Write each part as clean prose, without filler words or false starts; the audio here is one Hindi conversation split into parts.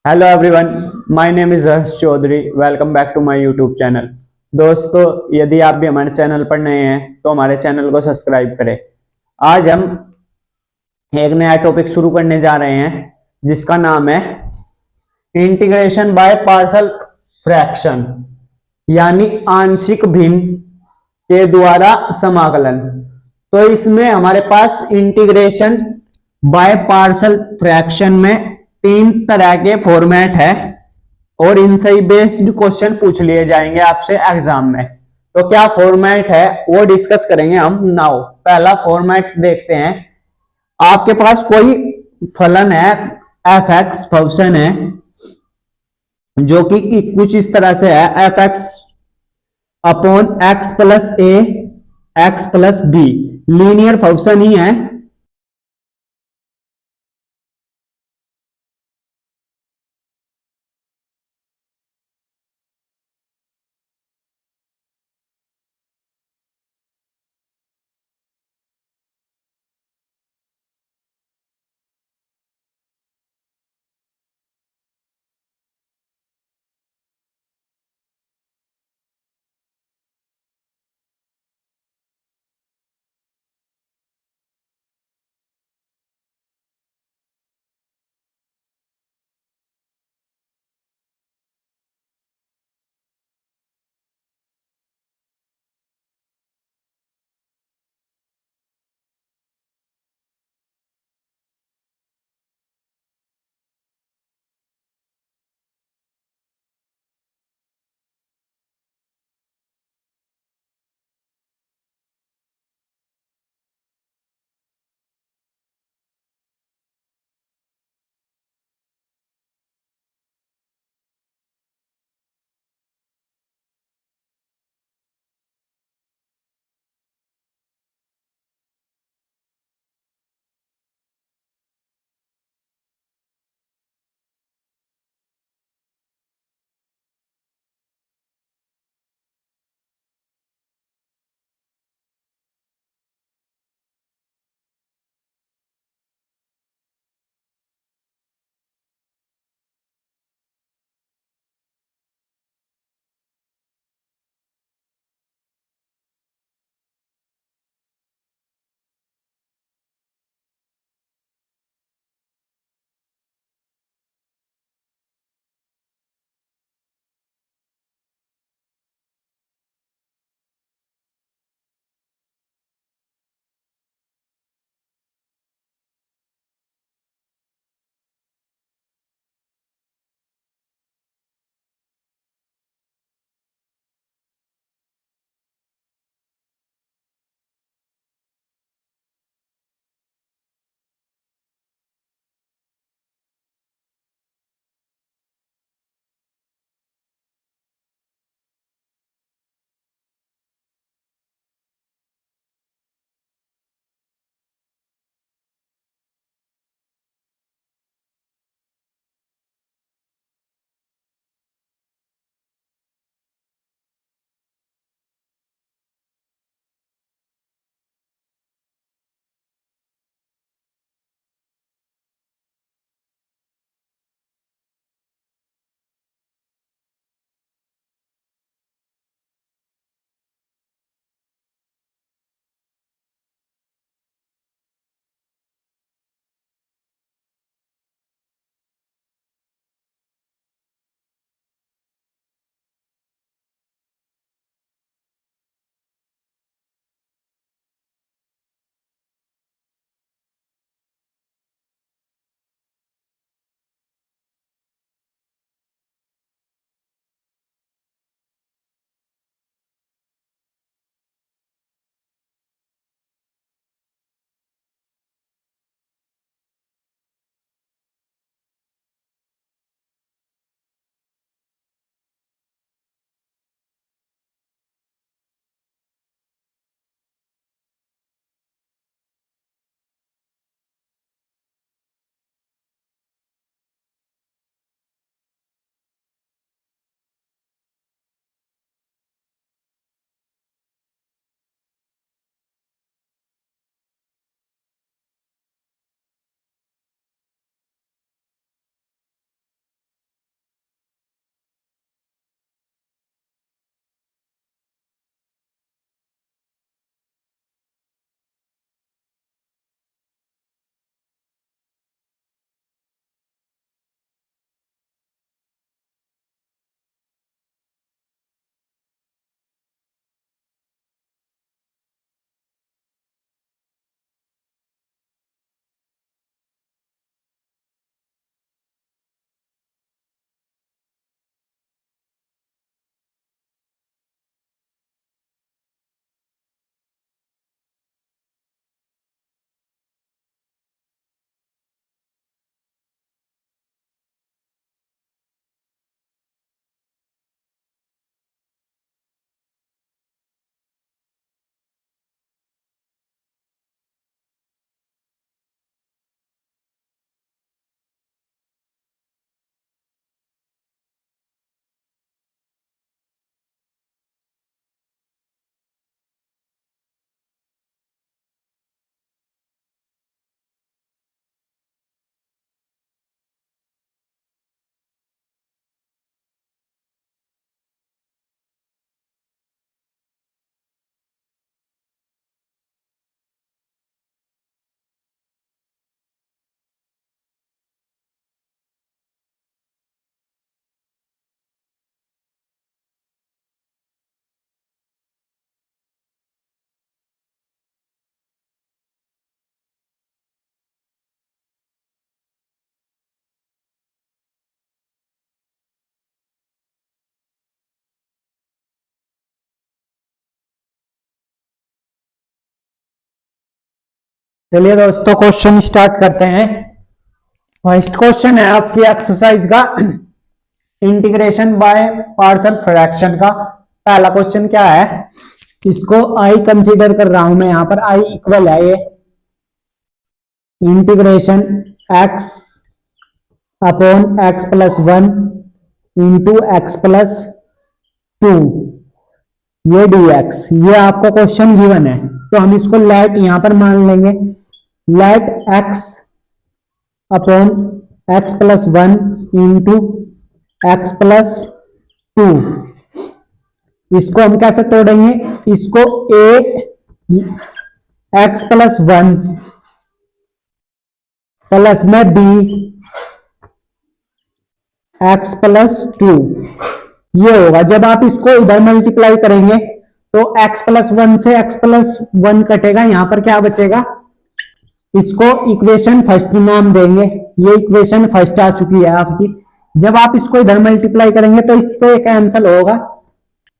Hello everyone, my name is Harsh Chaudhary. Welcome back to my YouTube channel. दोस्तों, यदि आप भी हमारे चैनल पर नए हैं तो हमारे चैनल को सब्सक्राइब करें। आज हम एक नया टॉपिक शुरू करने जा रहे हैं जिसका नाम है इंटीग्रेशन बाय पार्शियल फ्रैक्शन, यानी आंशिक भिन्न के द्वारा समाकलन। तो इसमें हमारे पास इंटीग्रेशन बाय पार्शियल फ्रैक्शन में तीन तरह के फॉर्मेट है और इनसे ही बेस्ड क्वेश्चन पूछ लिए जाएंगे आपसे एग्जाम में। तो क्या फॉर्मेट है वो डिस्कस करेंगे हम नाउ। पहला फॉर्मेट देखते हैं। आपके पास कोई फलन है, एफ एक्स फंक्शन है जो कि कुछ इस तरह से है, F X upon x plus A X plus B. Linear function ही है। चलिए दोस्तों क्वेश्चन स्टार्ट करते हैं। फर्स्ट क्वेश्चन है आपकी एक्सरसाइज का इंटीग्रेशन बाय पार्शियल फ्रैक्शन का। पहला क्वेश्चन क्या है, इसको आई कंसीडर कर रहा हूं मैं, यहां पर आई इक्वल है ये integration x upon x plus one into x plus two ये dx, ये आपका क्वेश्चन गिवन है। तो हम इसको लेट यहां पर मान लेंगे, let x upon x plus one into x plus two. इसको हम कैसे तोड़ेंगे, इसको a x plus one plus में b एक्स प्लस टू, ये होगा। जब आप इसको इधर मल्टीप्लाई करेंगे तो x प्लस वन से x प्लस वन कटेगा, यहां पर क्या बचेगा, इसको इक्वेशन फर्स्ट नाम देंगे। ये इक्वेशन फर्स्ट आ चुकी है आपकी। जब आप इसको इधर मल्टीप्लाई करेंगे तो इससे कैंसिल होगा,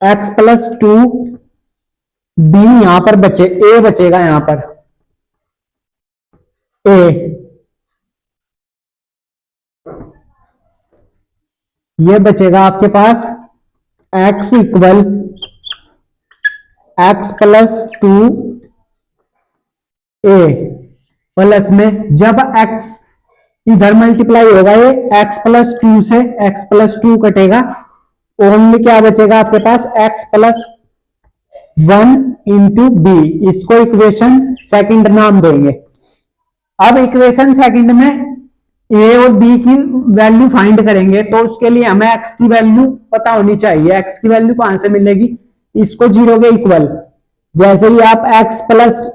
x प्लस टू बी यहां पर बचे, a बचेगा यहां पर a, ये बचेगा आपके पास x equal X plus two A plus में, जब x इधर मल्टीप्लाई होगा ये x प्लस टू से x प्लस टू कटेगा, ओनली क्या बचेगा आपके पास x plus one into B. इसको इक्वेशन सेकंड नाम देंगे। अब इक्वेशन सेकंड में a और b की वैल्यू फाइंड करेंगे, तो उसके लिए हमें x की वैल्यू पता होनी चाहिए। x की वैल्यू कहां से मिलेगी, इसको जीरो के इक्वल, जैसे ही आप x प्लस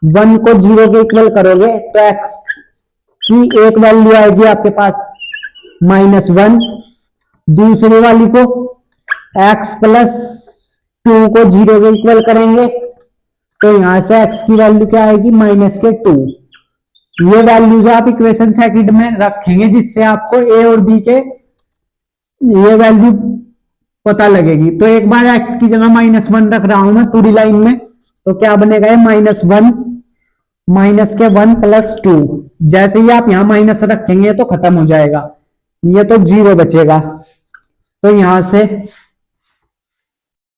वन को जीरो के इक्वल करोगे तो x की एक वैल्यू आएगी आपके पास माइनस वन, दूसरी वाली को x प्लस टू को जीरो के इक्वल करेंगे तो यहां से x की वैल्यू क्या आएगी, माइनस के टू। ये वैल्यूज आप इक्वेशन सेकंड में रखेंगे, जिससे आपको a और b के ये वैल्यू पता लगेगी। तो एक बार x की जगह माइनस वन रख रहा हूं मैं पूरी लाइन में, तो क्या बनेगा, ये माइनस वन माइनस के वन प्लस टू। जैसे ही आप यहां माइनस रखेंगे तो खत्म हो जाएगा, ये तो जीरो बचेगा। तो यहां से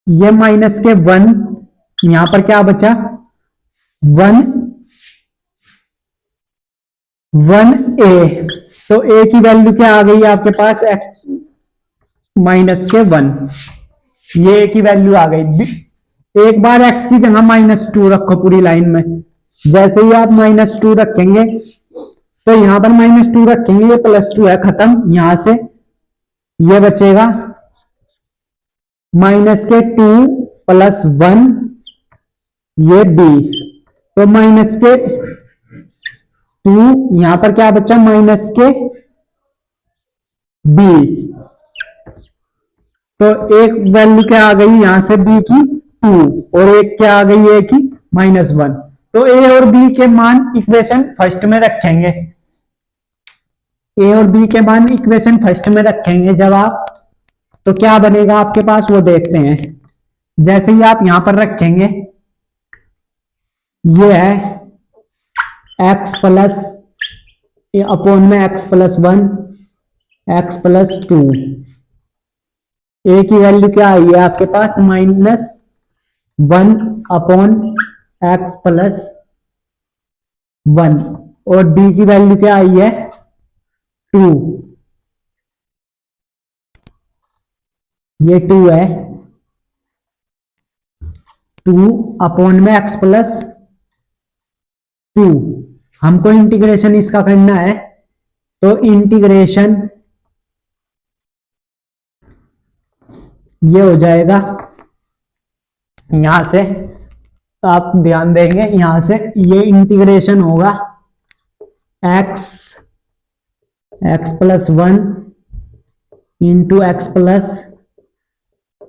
ये माइनस के वन, यहां पर क्या बचा, वन वन ए, तो ए की वैल्यू क्या आ गई आपके पास, माइनस के वन, ये ए की वैल्यू आ गई। एक बार x की जगह माइनस टू रखो पूरी लाइन में, जैसे ही आप माइनस टू रखेंगे तो यहां पर माइनस टू रखेंगे, ये प्लस टू है, खत्म। यहां से ये बचेगा माइनस के टू प्लस वन, ये b, तो माइनस के टू, यहां पर क्या बचा, माइनस के b, तो एक वैल्यू क्या आ गई यहां से b की टू, और एक क्या आ गई a की माइनस वन। तो a और b के मान इक्वेशन फर्स्ट में रखेंगे, a और b के मान इक्वेशन फर्स्ट में रखेंगे जब आप, तो क्या बनेगा आपके पास वो देखते हैं। जैसे ही आप यहां पर रखेंगे, ये है x प्लस अपॉन में x plus one X plus two, A की वैल्यू क्या आई है आपके पास, minus one upon x plus one, और b की वैल्यू क्या आई है, टू, ये टू है, टू अपॉन में एक्स प्लस टू। हमको इंटीग्रेशन इसका करना है, तो इंटीग्रेशन ये हो जाएगा, यहां से आप ध्यान देंगे, यहां से ये इंटीग्रेशन होगा x x plus one into x plus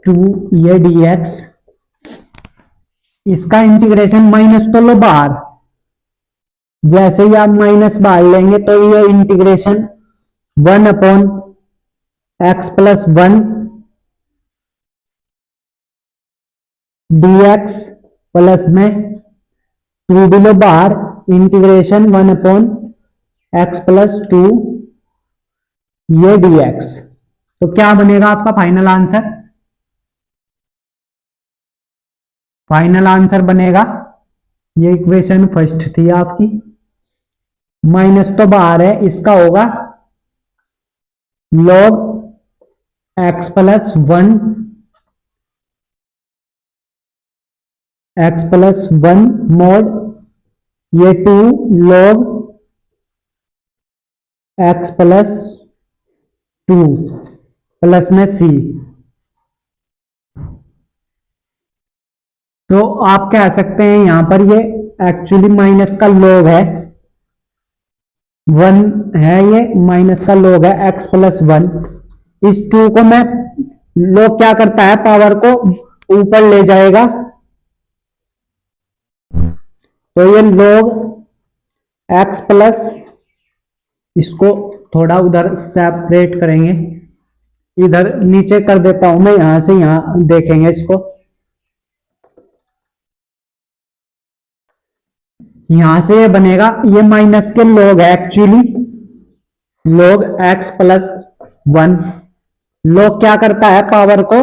two, ये dx, इसका इंटीग्रेशन माइनस तो लो बाहर, जैसे ही आप माइनस बाहर लेंगे तो ये integration one upon x plus one dx plus में टू भी लो बाहर, इंटीग्रेशन 1/x+2 ये dx। तो क्या बनेगा आपका फाइनल आंसर? फाइनल आंसर बनेगा, ये इक्वेशन फर्स्ट थी आपकी, माइनस तो बाहर है, इसका होगा log x+1 mod ये 2 log x+2 प्लस में c। तो आप कह सकते हैं यहां पर ये एक्चुअली माइनस का log है, 1 है, ये माइनस का log है x+1। इस 2 को मैं log क्या करता है, पावर को ऊपर ले जाएगा, तो ये log x प्लस, इसको थोड़ा उधर सेपरेट करेंगे, इधर नीचे कर देता हूं मैं, यहां से यहां देखेंगे इसको, यहां से ये बनेगा, ये माइनस के log है एक्चुअली, log x+1। log क्या करता है, पावर को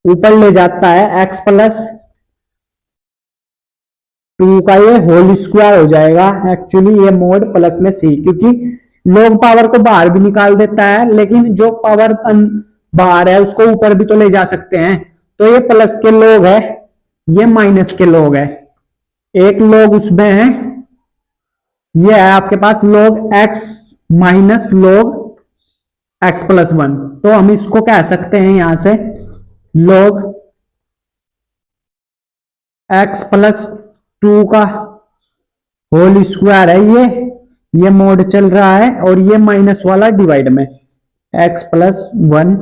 ऊपर ले जाता है, x+2 का ये होल स्क्वायर हो जाएगा एक्चुअली, ये मोड प्लस में c, क्योंकि log पावर को बाहर भी निकाल देता है, लेकिन जो पावर बाहर है उसको ऊपर भी तो ले जा सकते हैं। तो ये प्लस के log है, ये माइनस के log है, एक log उसमें है, ये है आपके पास log x minus log x+1। तो हम इसको कह सकते हैं यहां से log x+2 का होल स्क्वायर है, ये मोड चल रहा है, और ये माइनस वाला डिवाइड में x+1,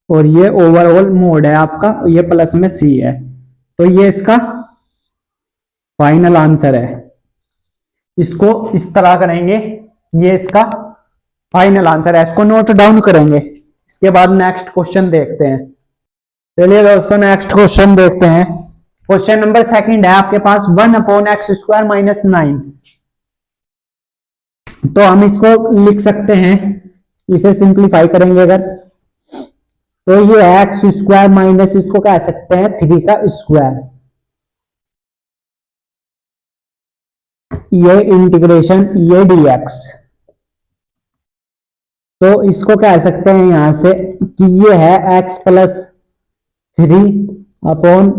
और ये ओवरऑल मोड है आपका, ये प्लस में c है। तो ये इसका फाइनल आंसर है, इसको इस तरह करेंगे, ये इसका फाइनल आंसर है, इसको नोट डाउन करेंगे। इसके बाद नेक्स्ट क्वेश्चन देखते हैं। चलिए दोस्तों नेक्स्ट क्वेश्चन देखते हैं। क्वेश्चन नंबर सेकंड है आपके पास 1/x² - 9। तो हम इसको लिख सकते हैं, इसे सिंप्लीफाई करेंगे अगर, तो ये है x² माइनस, इसको कह सकते हैं 3 का स्क्वायर, ये इंटीग्रेशन ये dx। तो इसको कह सकते हैं यहां से कि ये है x+3 अपॉन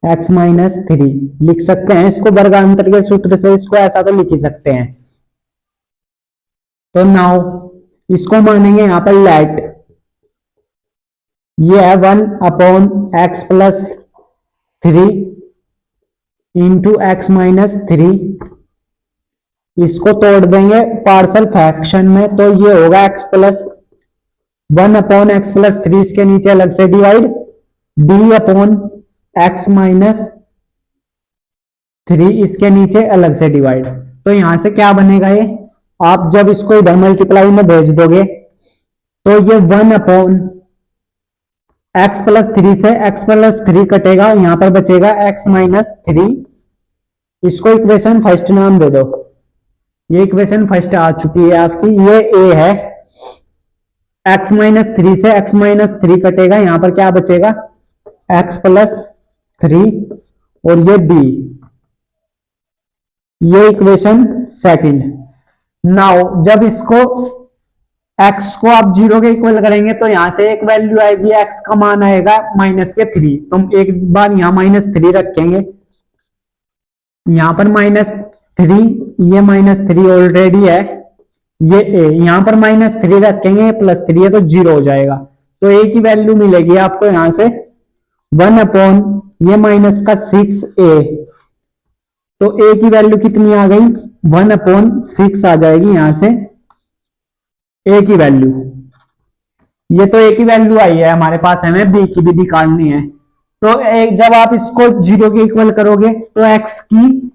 x-3 लिख सकते हैं, इसको वर्गांतर के सूत्र से इसको ऐसा तो लिख ही सकते हैं। तो नाउ इसको मानेंगे यहां पर लेट, ये है 1/x+3 इंटू x-3, इसको तोड़ देंगे पार्शल फ्रैक्शन में, तो ये होगा x+1/x+3, इसके नीचे अलग से डिवाइड d/x-3, इसके नीचे अलग से डिवाइड। तो यहां से क्या बनेगा, ये आप जब इसको इधर मल्टीप्लाई में भेज दोगे तो ये 1/x+3 से x+3 कटेगा, यहां पर बचेगा x-3। इसको इक्वेशन फर्स्ट नाम दे दो, ये इक्वेशन फर्स्ट आ चुकी है आपकी, ये a है, x-3 से x-3 कटेगा, यहां पर क्या बचेगा x+3, और ये b, ये इक्वेशन सेकंड। नाउ जब इसको x को आप 0 के इक्वल करेंगे तो यहां से एक वैल्यू आएगी, x का मान आएगा -3। तो हम एक बार यहां -3 रखेंगे, यहां पर -3, ये -3 ऑलरेडी है, ये a, यहां पर -3 रखेंगे, +3 है तो 0 हो जाएगा। तो a की वैल्यू मिलेगी आपको यहां से 1/(-6a)। तो a की वैल्यू कितनी आ गई, 1/6 आ जाएगी यहां से a की वैल्यू। ये तो a की वैल्यू आई है हमारे पास, हमें b की भी निकालनी है। तो जब आप इसको 0 के इक्वल करोगे तो x की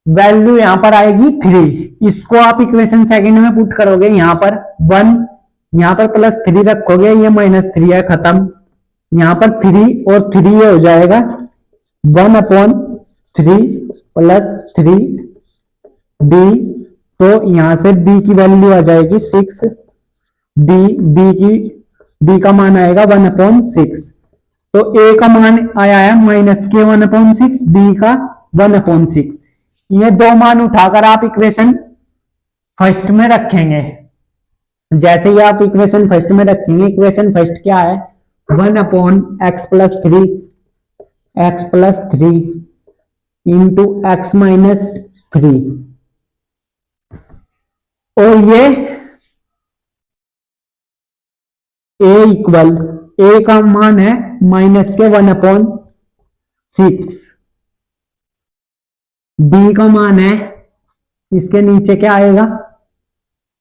वैल्यू यहां पर आएगी 3, इसको आप इक्वेशन सेकंड में पुट करोगे, यहां पर 1, यहां पर +3 रखोगे, ये -3 है, खत्म, यहां पर 3 और 3 ये हो जाएगा 1/6 3 प्लस 3 बी, तो यहां से बी की वैल्यू आ जाएगी 6, बी का मान आएगा 1/6। तो ए का मान आया है माइनस के 1/6, बी का 1/6। ये दो मान उठाकर आप इक्वेशन फर्स्ट में रखेंगे। जैसे ही आप इक्वेशन फर्स्ट में रखेंगे, इक्वेशन फर्स्ट क्या है, 1/x+3, x+3 इंटू x-3, और ये a इक्वल, a का मान है माइनस के 1/6, b का मान है, इसके नीचे क्या आएगा,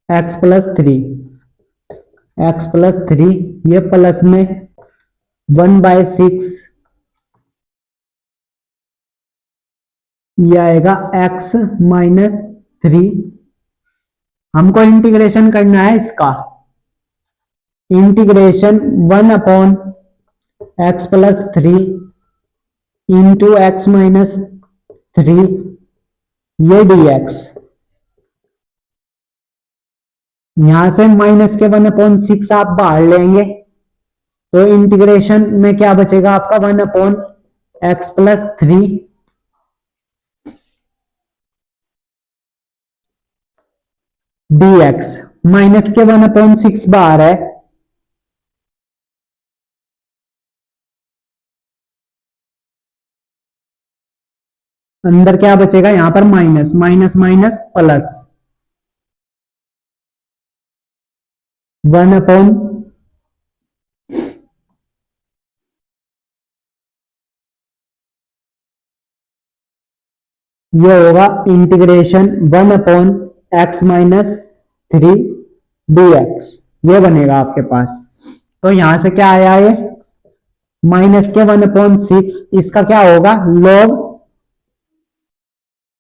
x+3, ये प्लस में 1/6, ये आएगा x-3। हमको इंटीग्रेशन करना है इसका, इंटीग्रेशन 1/x+3 इंटू x-3 ये dx। यहां से माइनस के 1/6 आप बाहर लेंगे, तो इंटीग्रेशन में क्या बचेगा आपका, 1/x+3 dx। माइनस के 1/6 बाहर है, अंदर क्या बचेगा, यहां पर माइनस माइनस माइनस प्लस 1/, ये होगा इंटीग्रेशन 1/x-3 dx, ये बनेगा आपके पास। तो यहां से क्या आया, ये माइनस के 1/6, इसका क्या होगा, log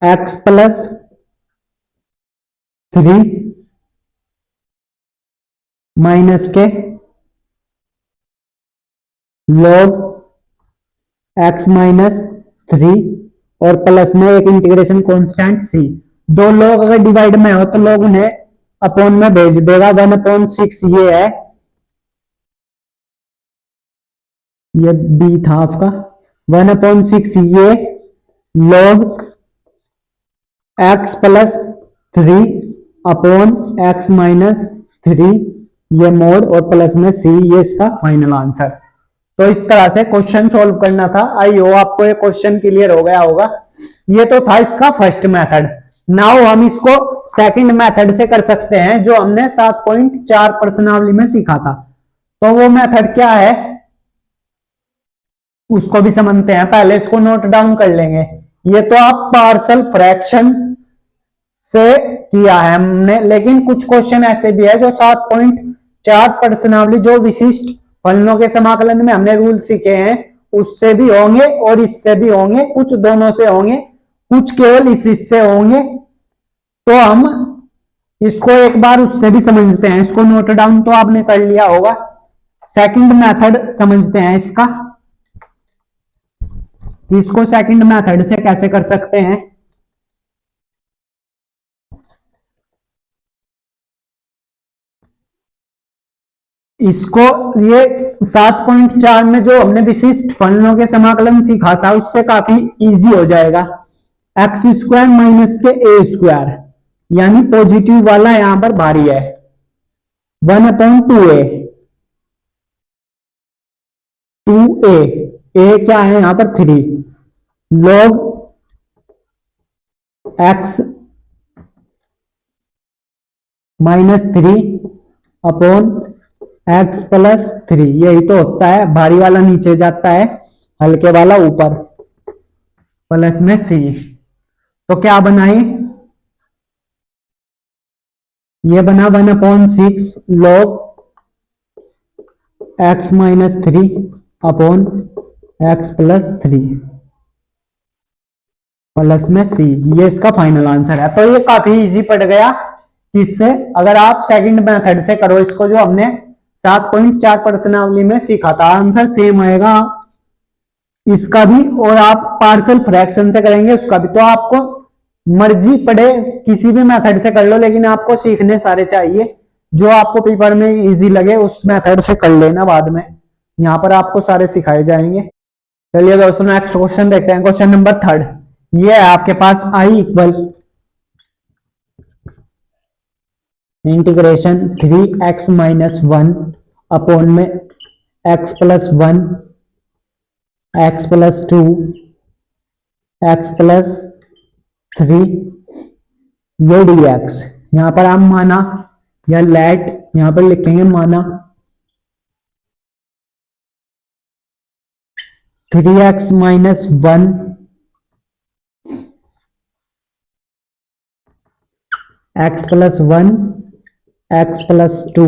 x+3 माइनस के log x-3 और प्लस में एक इंटीग्रेशन कांस्टेंट c। दो लोग अगर डिवाइड में हो तो लोग उन्हें अपॉन में भेज देगा, 1/6 ये है, ये b था आपका, 1/6 ये log x+3 अपॉन x-3 ये मोड और प्लस में c, ये इसका फाइनल आंसर। तो इस तरह से क्वेश्चन सॉल्व करना था। आई होप आपको ये क्वेश्चन क्लियर हो गया होगा। ये तो था इसका फर्स्ट मेथड। नाउ हम इसको सेकंड मेथड से कर सकते हैं, जो हमने 7.4 प्रश्नावली में सीखा था। तो वो मेथड क्या है उसको भी समझते हैं। पहले इसको नोट डाउन कर लेंगे। ये तो आप पार्शियल फ्रैक्शन से किया है हमने, लेकिन कुछ क्वेश्चन ऐसे भी है जो 7.4 प्रश्नावली, जो विशिष्ट फलनों के समाकलन में हमने रूल सीखे हैं, उससे भी होंगे और इससे भी होंगे, कुछ दोनों से होंगे, कुछ केवल इससे होंगे। तो हम इसको एक बार उससे भी समझते हैं। इसको नोट डाउन तो आपने कर लिया होगा। सेकंड मेथड समझते हैं इसका, इसको सेकंड मेथड से कैसे कर सकते हैं। इसको ये 7.4 में जो हमने विशिष्ट फलनों के समाकलन सीखा था, उससे काफी इजी हो जाएगा। x² माइनस के a², यानी पॉजिटिव वाला यहां पर भारी है, 1/2a, 2a, a क्या है यहां पर 3, log x -3 अपॉन x+3, यही तो होता है, भारी वाला नीचे जाता है, हल्के वाला ऊपर, प्लस में c। तो क्या बनाए, ये बना 1/6 log x-3 upon x+3 plus में c, ये इसका फाइनल आंसर है। तो ये काफी इजी पड़ गया। इससे अगर आप सेकंड मेथड से करो इसको, जो हमने 7.4 प्रश्नावली में सीखा था, आंसर सेम आएगा। इसका भी, और आप पार्शियल फ्रैक्शन से करेंगे उसका भी। तो आपको मर्जी पड़े किसी भी मेथड से कर लो, लेकिन आपको सीखने सारे चाहिए। जो आपको पेपर में इजी लगे उस मेथड से कर लेना बाद में, यहाँ पर आपको सारे सिखाए जाएंगे। चलिए दोस्तों नेक्स्ट क्वेश्चन देखते हैं। क्वेश्चन नंबर 3 ये है आपके पास I equal integration 3x-1 upon में x+1 x+2 x+3 ये dx। यहां पर हम माना या लेट यहां पर लिखेंगे माना 3x-1 x+1 x+2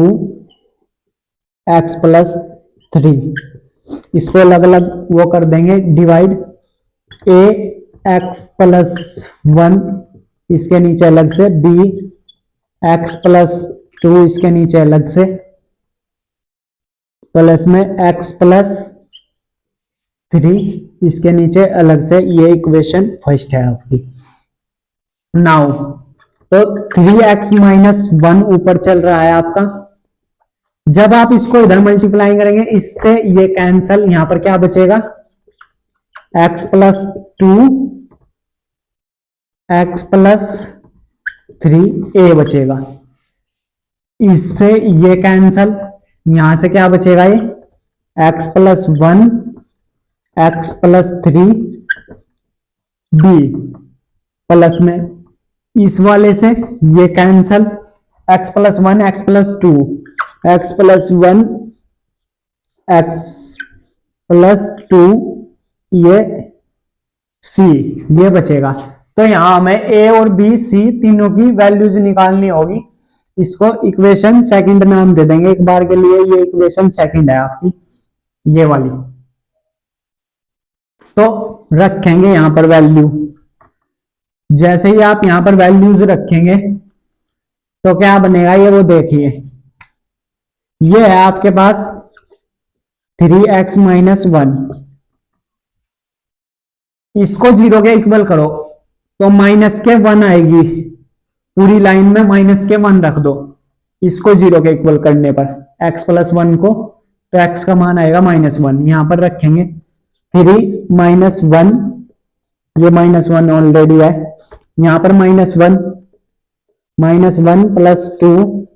x+3 इसको अलग अलग वो कर देंगे डिवाइड। ए x+1 इसके नीचे अलग से, बी x+2 इसके नीचे अलग से, प्लस में x+3 इसके नीचे अलग से। ये इक्वेशन फर्स्ट है आपकी। नाउ तो 3x-1 ऊपर चल रहा है आपका। जब आप इसको इधर मल्टीप्लाई करेंगे इससे ये कैंसल, यहां पर क्या बचेगा x+2 x+3 a बचेगा। इससे ये कैंसल, यहां से क्या बचेगा ये x+1 x+3 b प्लस में इस वाले से ये cancel, x+1 x+2 x+1 x+2 ये c ये बचेगा। तो यहां हमें a और b c तीनों की वैल्यूज निकालनी होगी। इसको इक्वेशन सेकंड नाम दे देंगे एक बार के लिए। ये इक्वेशन सेकंड है आपकी ये वाली। तो रखेंगे यहां पर वैल्यू। जैसे ही आप यहां पर वैल्यूज रखेंगे तो क्या बनेगा ये वो देखिए। ये है आपके पास 3x-1, इसको 0 के इक्वल करो तो माइनस के 1 आएगी। पूरी लाइन में माइनस के 1 रख दो इसको 0 के इक्वल करने पर x+1 को, तो x का मान आएगा -1। यहां पर रखेंगे 3-1, ये -1 ऑलरेडी है। यहां पर -1 +2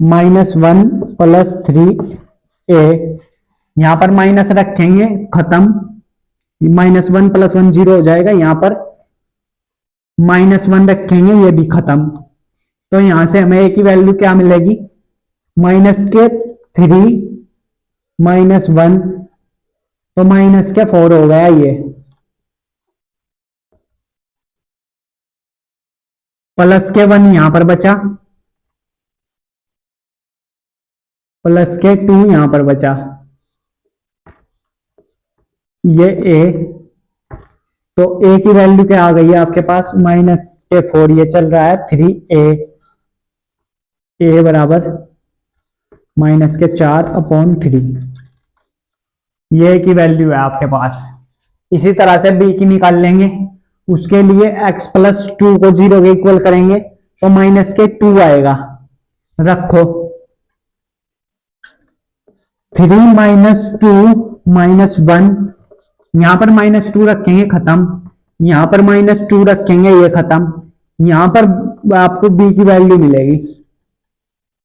-1 +3a, यहां पर माइनस रखेंगे खत्म। -1 + 1 0 हो जाएगा। यहां पर -1 रखेंगे ये भी खत्म। तो यहां से हमें एक ही वैल्यू क्या मिलेगी -3 -1 तो -4 हो गया ये, +1 यहां पर बचा, +2 यहां पर बचा। ये a, तो a की वैल्यू क्या आ गई है आपके पास -4। ये चल रहा है 3a, a बराबर -4/3। ये की वैल्यू है आपके पास। इसी तरह से b की निकाल लेंगे। उसके लिए x+2 को 0 के इक्वल करेंगे तो -2 आएगा। रखो 3 -2 -1, यहां पर -2 रखेंगे खत्म। यहां पर -2 रखेंगे ये खत्म। यहां पर आपको b की वैल्यू मिलेगी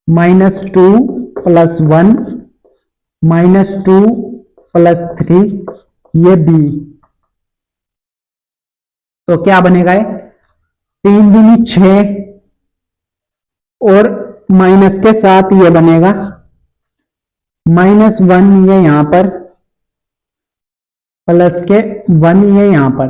-2 + 1 -2 + 3 ये b। तो क्या बनेगा ये 3 दूनी 6 और माइनस के साथ ये बनेगा -1 ये यहां पर प्लस के 1 ये यहां पर।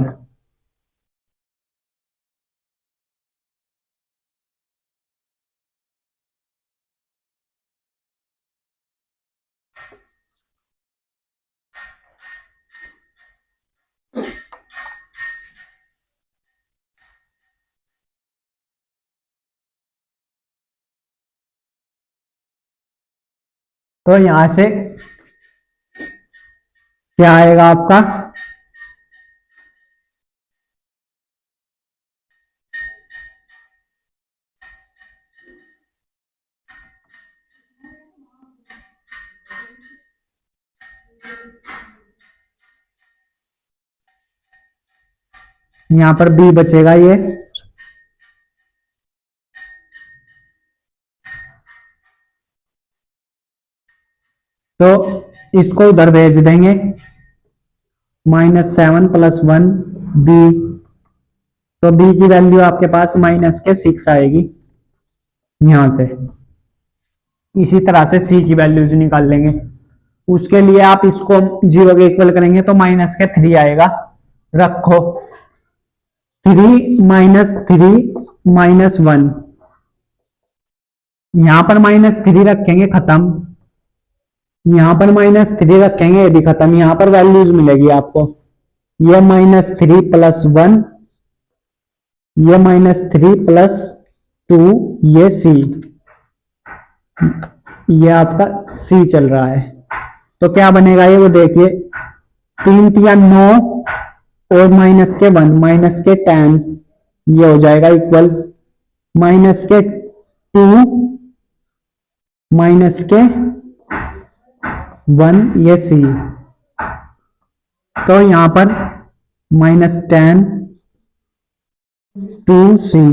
तो यहां से क्या आएगा आपका? यहां पर बी बचेगा ये, तो इसको उधर भेज देंगे। -7 + 1 बी, तो बी की वैल्यू आपके पास -6 आएगी यहां से। इसी तरह से सी की वैल्यूज निकाल लेंगे। उसके लिए आप इसको 0 के इक्वल करेंगे तो -3 आएगा। रखो 3 - 3 -1, यहां पर -3 रखेंगे, खत्म। यहां पर -3 रखेंगे, ये भी खत्म। यहां पर वैल्यूज मिलेगी आपको, ये -3 + 1, ये -3 + 2, ये सी, ये आपका सी चल रहा है। तो क्या बनेगा ये, वो देखिए। 3 × 9 और -1, -10, ये हो जाएगा इक्वल -2, -1, ये सी। तो यहां पर -10 2 सी,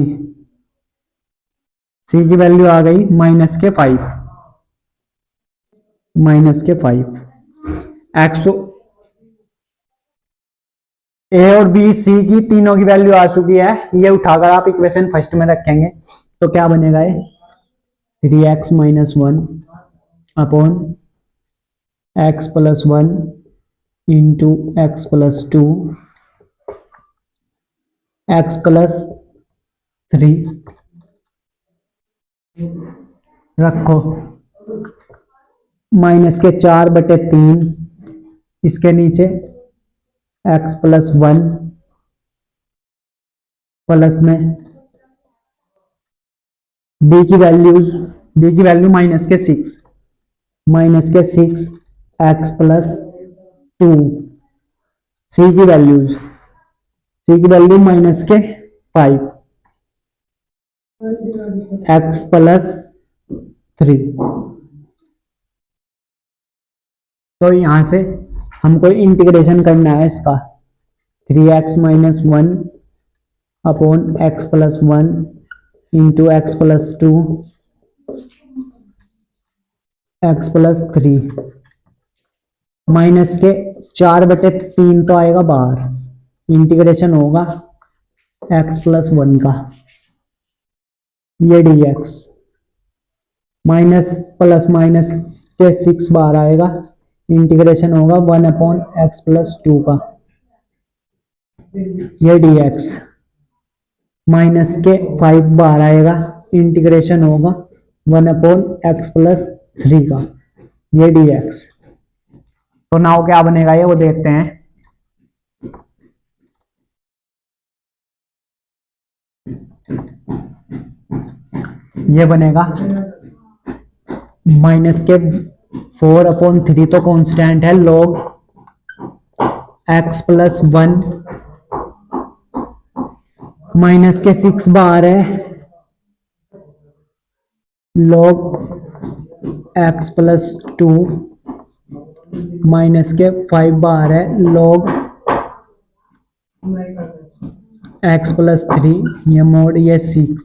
सी की वैल्यू आ गई -5, -5। एक्स ए और बी सी की तीनों की वैल्यू आ चुकी है। ये उठाकर आप इक्वेशन फर्स्ट में रखेंगे तो क्या बनेगा ये, 3x - 1 upon x + 1 into x + 2 x + 3, रखो -4/3, इसके नीचे x + 1 प्लस में b की वैल्यू -6, x + 2, c की वैल्यू -5, x + 3। तो यहां से हमको इंटीग्रेशन करना है इसका, 3x - 1 upon x + 1 into x + 2 x + 3, -4/3 तो आएगा बाहर। इंटीग्रेशन होगा x + 1 का, ये dx, -+- 6 बार आएगा। इंटीग्रेशन होगा 1/x + 2 का, ये dx, -5 बार आएगा। इंटीग्रेशन होगा 1/x + 3 का, ये dx। तो नाउ क्या बनेगा ये, वो देखते हैं। ये बनेगा -4/3 तो कांस्टेंट है, log x + 1 -6 बार है, log x + 2 -5 बार है, log x + 3, ये मोड, ये 6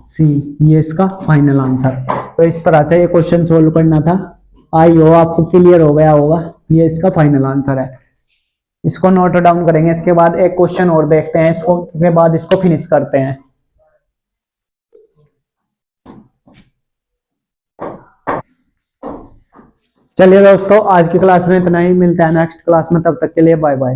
सी, ये इसका फाइनल आंसर। तो इस तरह से ये क्वेश्चन सोल्व करना था। आई हो आपको क्लियर हो गया होगा, ये इसका फाइनल आंसर है। इसको नोट डाउन करेंगे, इसके बाद एक क्वेश्चन और देखते हैं, इसको के बाद इसको फिनिश करते हैं। चलिए दोस्तों, आज की क्लास में इतना ही, मिलता है नेक्स्ट क्लास में, तब तक के लिए बाय बाय।